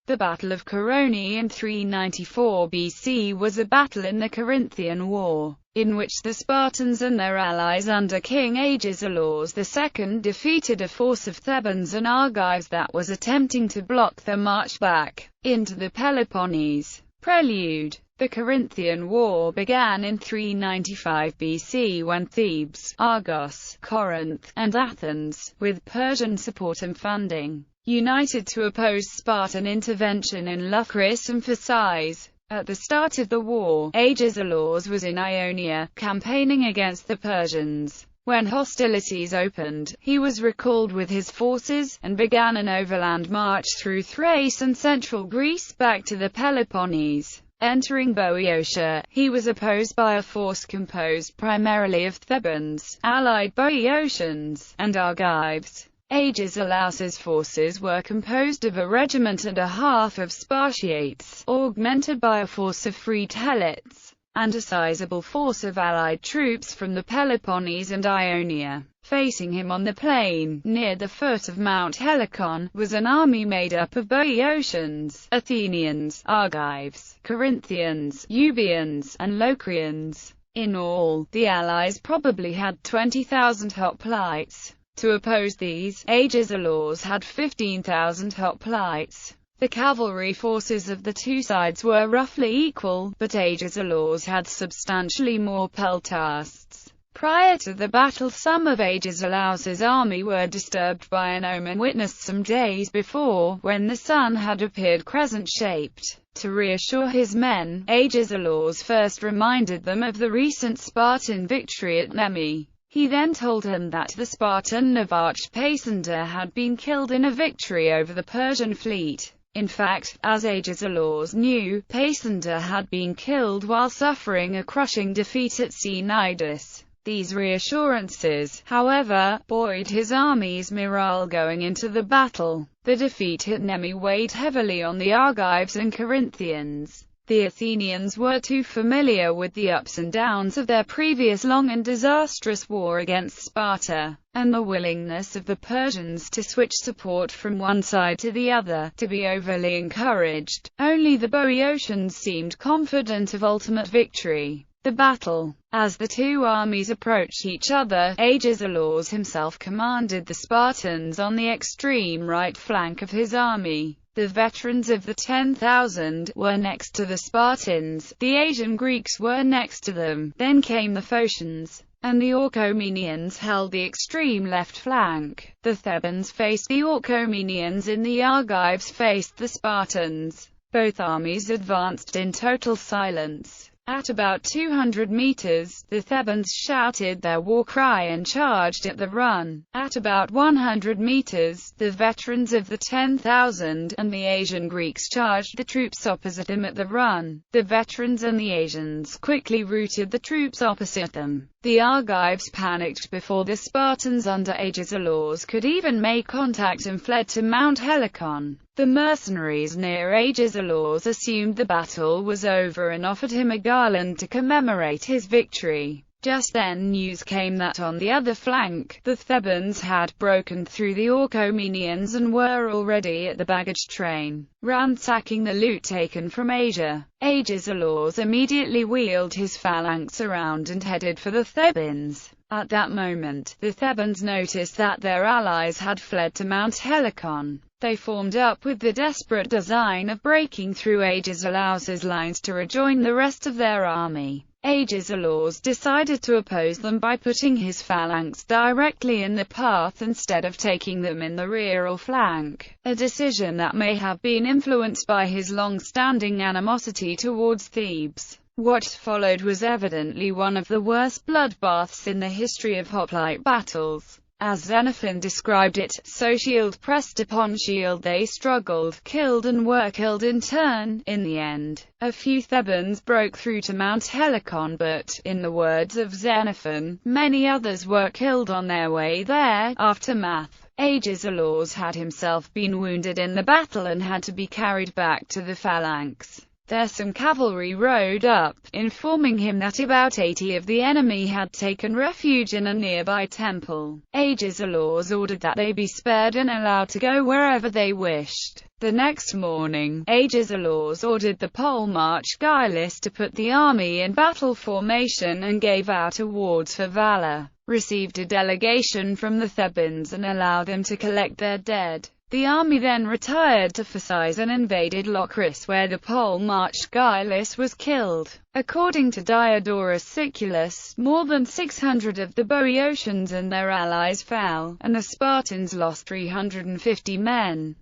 The Battle of Coronea in 394 BC was a battle in the Corinthian War, in which the Spartans and their allies under King Agesilaus II defeated a force of Thebans and Argives that was attempting to block their march back into the Peloponnese. Prelude. The Corinthian War began in 395 BC when Thebes, Argos, Corinth, and Athens, with Persian support and funding, united to oppose Spartan intervention in Leucris and Phasis. At the start of the war, Agesilaus was in Ionia, campaigning against the Persians. When hostilities opened, he was recalled with his forces, and began an overland march through Thrace and central Greece back to the Peloponnese. Entering Boeotia, he was opposed by a force composed primarily of Thebans, allied Boeotians, and Argives. Agesilaus's forces were composed of a regiment and a half of Spartiates, augmented by a force of freed Helots, and a sizable force of allied troops from the Peloponnese and Ionia. Facing him on the plain, near the foot of Mount Helicon, was an army made up of Boeotians, Athenians, Argives, Corinthians, Euboeans, and Locrians. In all, the allies probably had 20,000 hoplites. To oppose these, Agesilaus had 15,000 hoplites. The cavalry forces of the two sides were roughly equal, but Agesilaus had substantially more peltasts. Prior to the battle, some of Agesilaus's army were disturbed by an omen witnessed some days before, when the sun had appeared crescent-shaped. To reassure his men, Agesilaus first reminded them of the recent Spartan victory at Nemi. He then told them that the Spartan Navarch Pacinder had been killed in a victory over the Persian fleet. In fact, as Agesilaus knew, Pacinder had been killed while suffering a crushing defeat at Cnidus. These reassurances, however, buoyed his army's morale going into the battle. The defeat at Nemi weighed heavily on the Argives and Corinthians. The Athenians were too familiar with the ups and downs of their previous long and disastrous war against Sparta, and the willingness of the Persians to switch support from one side to the other, to be overly encouraged. Only the Boeotians seemed confident of ultimate victory. The battle. As the two armies approached each other, Agesilaus himself commanded the Spartans on the extreme right flank of his army. The veterans of the 10,000 were next to the Spartans, the Asian Greeks were next to them, then came the Phocians, and the Orchomenians held the extreme left flank. The Thebans faced the Orchomenians and the Argives faced the Spartans. Both armies advanced in total silence. At about 200 meters, the Thebans shouted their war cry and charged at the run. At about 100 meters, the veterans of the 10,000 and the Asian Greeks charged the troops opposite them at the run. The veterans and the Asians quickly routed the troops opposite them. The Argives panicked before the Spartans under Agesilaus could even make contact and fled to Mount Helicon. The mercenaries near Agesilaus assumed the battle was over and offered him a garland to commemorate his victory. Just then news came that on the other flank, the Thebans had broken through the Orchomenians and were already at the baggage train, ransacking the loot taken from Asia. Agesilaus immediately wheeled his phalanx around and headed for the Thebans. At that moment, the Thebans noticed that their allies had fled to Mount Helicon. They formed up with the desperate design of breaking through Agesilaus's lines to rejoin the rest of their army. Agesilaus decided to oppose them by putting his phalanx directly in the path instead of taking them in the rear or flank, a decision that may have been influenced by his long-standing animosity towards Thebes. What followed was evidently one of the worst bloodbaths in the history of hoplite battles. As Xenophon described it, so shield pressed upon shield they struggled, killed and were killed in turn. In the end, a few Thebans broke through to Mount Helicon, but, in the words of Xenophon, many others were killed on their way there. Aftermath. Agesilaus had himself been wounded in the battle and had to be carried back to the phalanx. There some cavalry rode up, informing him that about 80 of the enemy had taken refuge in a nearby temple. Agesilaus ordered that they be spared and allowed to go wherever they wished. The next morning, Agesilaus ordered the polemarch Gaius to put the army in battle formation and gave out awards for valor, received a delegation from the Thebans and allowed them to collect their dead. The army then retired to Phasis and invaded Locris, where the polemarch Gaius was killed. According to Diodorus Siculus, more than 600 of the Boeotians and their allies fell, and the Spartans lost 350 men.